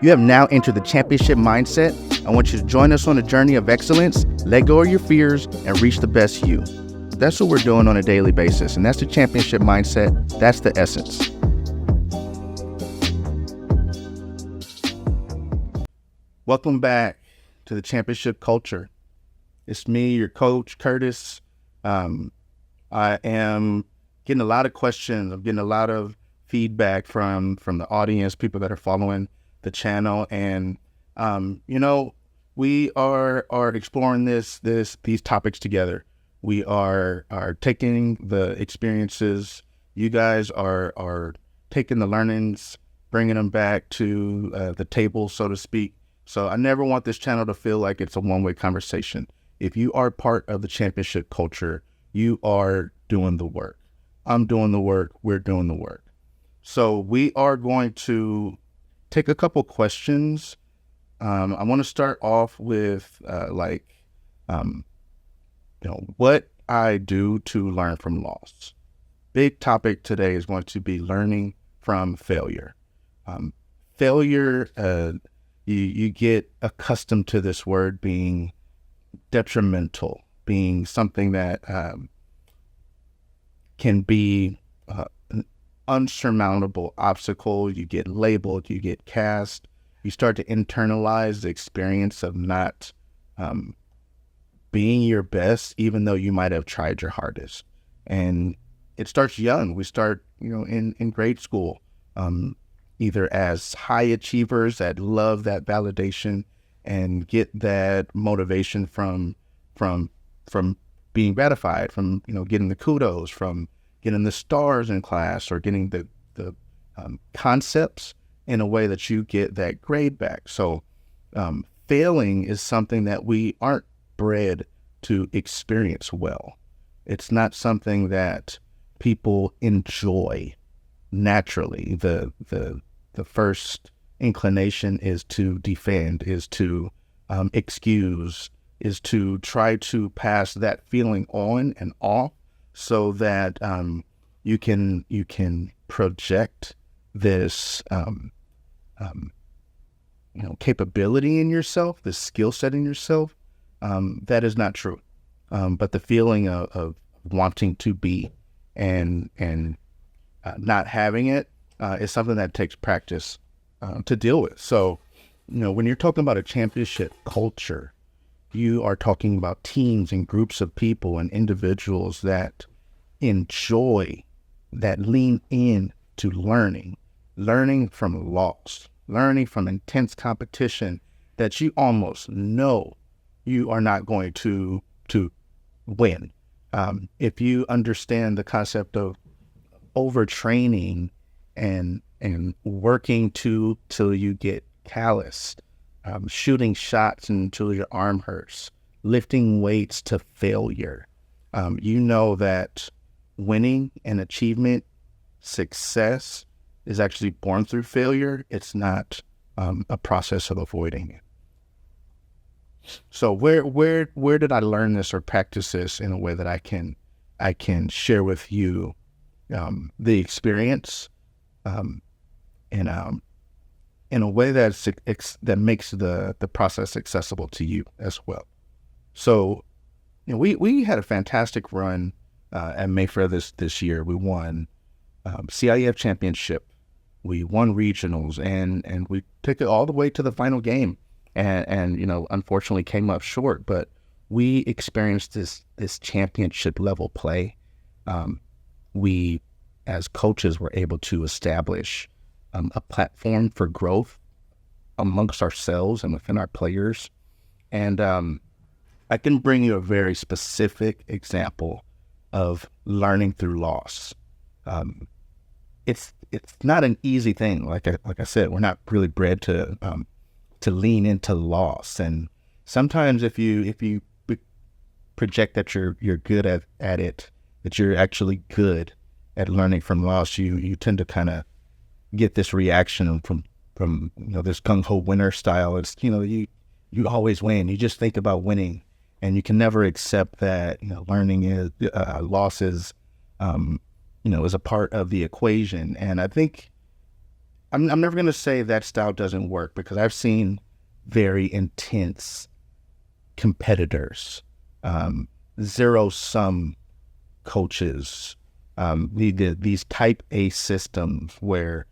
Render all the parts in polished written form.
You have now entered the championship mindset. I want you to join us on a journey of excellence, let go of your fears, and reach the best you. That's what we're doing on a daily basis, and that's the championship mindset. That's the essence. Welcome back to the championship culture. It's me, your coach, Curtis. I am getting a lot of questions. I'm getting a lot of feedback from the audience, people that are following the channel, and we are exploring these topics together. We are taking the experiences. You guys are taking the learnings, bringing them back to the table, so to speak. So I never want this channel to feel like it's a one-way conversation. If you are part of the championship culture, you are doing the work. I'm doing the work. We're doing the work. So we are going to take a couple questions. I want to start off with what I do to learn from loss. Big topic today is going to be learning from failure. Failure, you get accustomed to this word being detrimental, being something that can be an unsurmountable obstacle. You get labeled, you get cast, you start to internalize the experience of not being your best, even though you might have tried your hardest. And it starts young. We start, in grade school, either as high achievers that love that validation and get that motivation from being gratified, from getting the kudos, from getting the stars in class, or getting the concepts in a way that you get that grade back. So failing is something that we aren't bred to experience well. It's not something that people enjoy naturally. The first inclination is to defend, is to excuse, is to try to pass that feeling on and off, so that you can project this capability in yourself, this skill set in yourself. That is not true. But the feeling of wanting to be and not having it is something that takes practice to deal with. So, when you're talking about a championship culture, you are talking about teams and groups of people and individuals that enjoy, that lean in to learning from loss, learning from intense competition that you almost know you are not going to win. If you understand the concept of overtraining and working till you get calloused, shooting shots until your arm hurts, lifting weights to failure, you know that winning and achievement, success is actually born through failure. It's not a process of avoiding it. So where did I learn this or practice this in a way that I can share with you the experience in a way that makes the process accessible to you as well. So we had a fantastic run at Mayfair this year. We won CIF Championship. We won regionals, and we took it all the way to the final game. And unfortunately came up short, but we experienced this championship level play. We, as coaches, were able to establish a platform for growth amongst ourselves and within our players. And I can bring you a very specific example of learning through loss. It's not an easy thing. Like I said, we're not really bred to lean into loss. And sometimes if you project that you're good at it, that you're actually good at learning from loss, you tend to kind of get this reaction from this gung-ho winner style. It's you always win. You just think about winning, and you can never accept that learning is loss is is a part of the equation. And I think I'm never going to say that style doesn't work, because I've seen very intense competitors, zero sum coaches, these type A systems where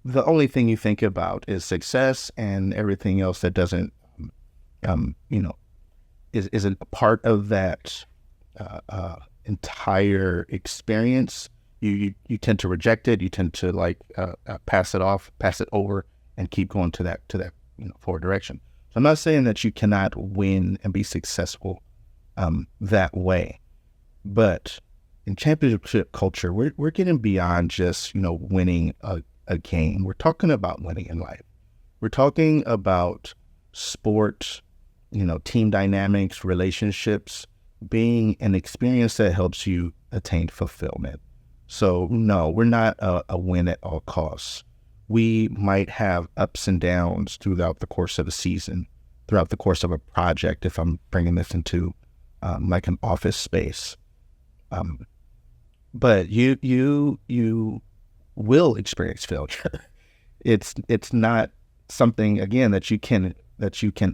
the only thing you think about is success, and everything else that doesn't, isn't a part of that entire experience. You tend to reject it. You tend to pass it off, pass it over, and keep going to that forward direction. So I'm not saying that you cannot win and be successful that way, but in championship culture, we're getting beyond just winning a game. We're talking about winning in life. We're talking about sport, team dynamics, relationships, being an experience that helps you attain fulfillment. So no, we're not a win at all costs. We might have ups and downs throughout the course of a season, throughout the course of a project, if I'm bringing this into like an office space. But you will experience failure. It's not something, again, that you can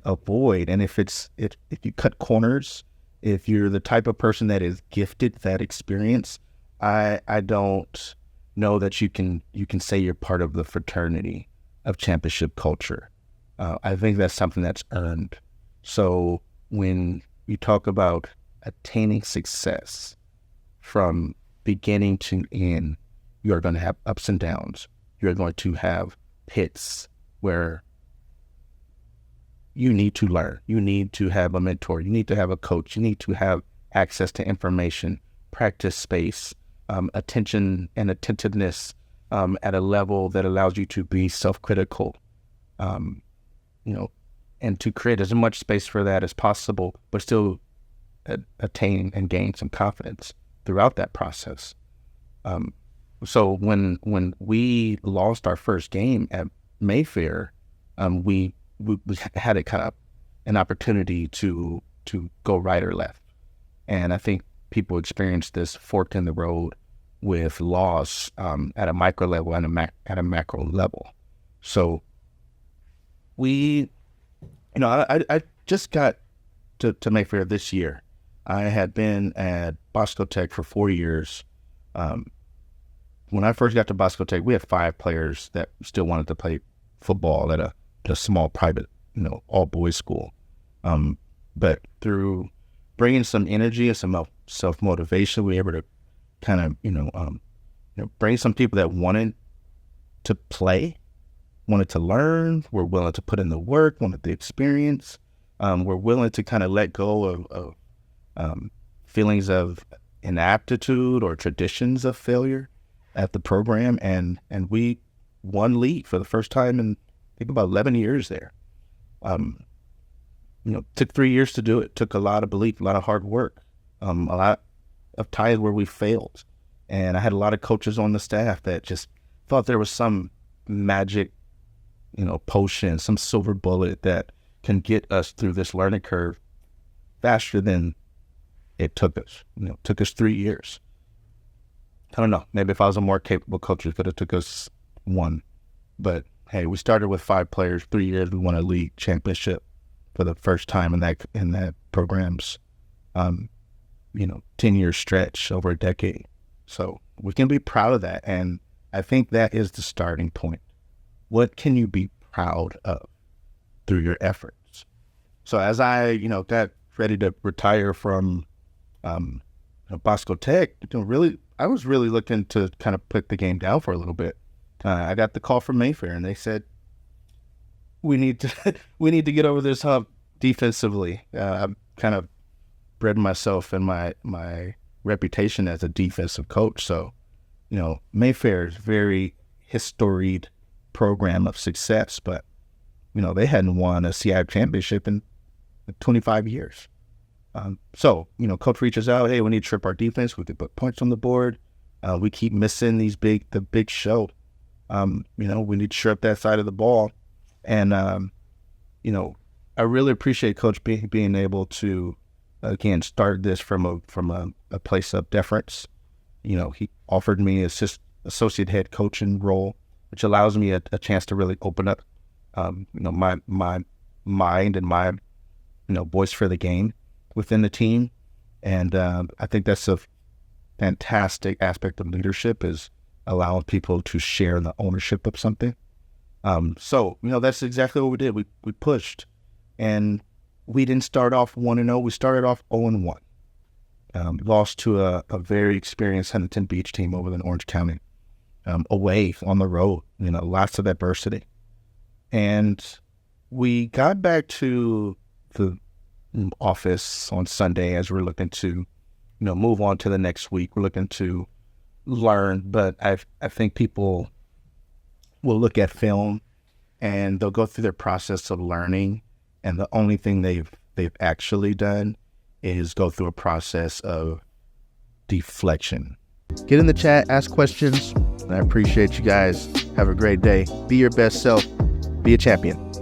avoid. And if you cut corners, if you're the type of person that is gifted that experience, I don't know that you can say you're part of the fraternity of championship culture. I think that's something that's earned. So when you talk about attaining success from beginning to end, you are going to have ups and downs. You're going to have pits where you need to learn. You need to have a mentor. You need to have a coach. You need to have access to information, practice space, attention and attentiveness at a level that allows you to be self-critical, and to create as much space for that as possible, but still attain and gain some confidence throughout that process. So when we lost our first game at Mayfair, we had a kind of an opportunity to go right or left. And I think people experience this fork in the road with loss at a micro level and at a macro level. So I just got to Mayfair this year. I had been at Bosco Tech for 4 years. When I first got to Bosco Tech, we had 5 players that still wanted to play football at a small private, all boys school. But through bringing some energy and some self-motivation, we were able to kind of, bring some people that wanted to play, wanted to learn, were willing to put in the work, wanted the experience, were willing to kind of let go of feelings of inaptitude or traditions of failure at the program. And we won league for the first time in, I think, about 11 years there. Took 3 years to do it. Took a lot of belief, a lot of hard work, a lot of times where we failed. And I had a lot of coaches on the staff that just thought there was some magic, potion, some silver bullet that can get us through this learning curve faster than it took us. Took us 3 years. I don't know. Maybe if I was a more capable coach, it could have took us 1. But hey, we started with 5 players, 3 years. We won a league championship for the first time in that program's 10-year stretch, over a decade. So we can be proud of that, and I think that is the starting point. What can you be proud of through your efforts? So as I got ready to retire from Bosco Tech, I was really looking to kind of put the game down for a little bit. I got the call from Mayfair, and they said, we need to get over this hump defensively. I've kind of bred myself and my reputation as a defensive coach. So, Mayfair is very historied program of success, but they hadn't won a CIF Championship in 25 years. So coach reaches out, hey, we need to trip our defense. We could put points on the board. We keep missing the big show. We need to trip that side of the ball. And, I really appreciate Coach being able to, again, start this from a place of deference. He offered me associate head coaching role which allows me a chance to really open up, my mind and my, voice for the game within the team. And I think that's a fantastic aspect of leadership, is allowing people to share the ownership of something. So that's exactly what we did. We pushed, and we didn't start off 1-0. We started off 0-1. Lost to a very experienced Huntington Beach team over in Orange County, away on the road, lots of adversity. And we got back to the office on Sunday as we're looking to, move on to the next week. We're looking to learn, but I think people will look at film and they'll go through their process of learning, and the only thing they've actually done is go through a process of deflection. Get in the chat, ask questions. I appreciate you guys. Have a great day. Be your best self. Be a champion.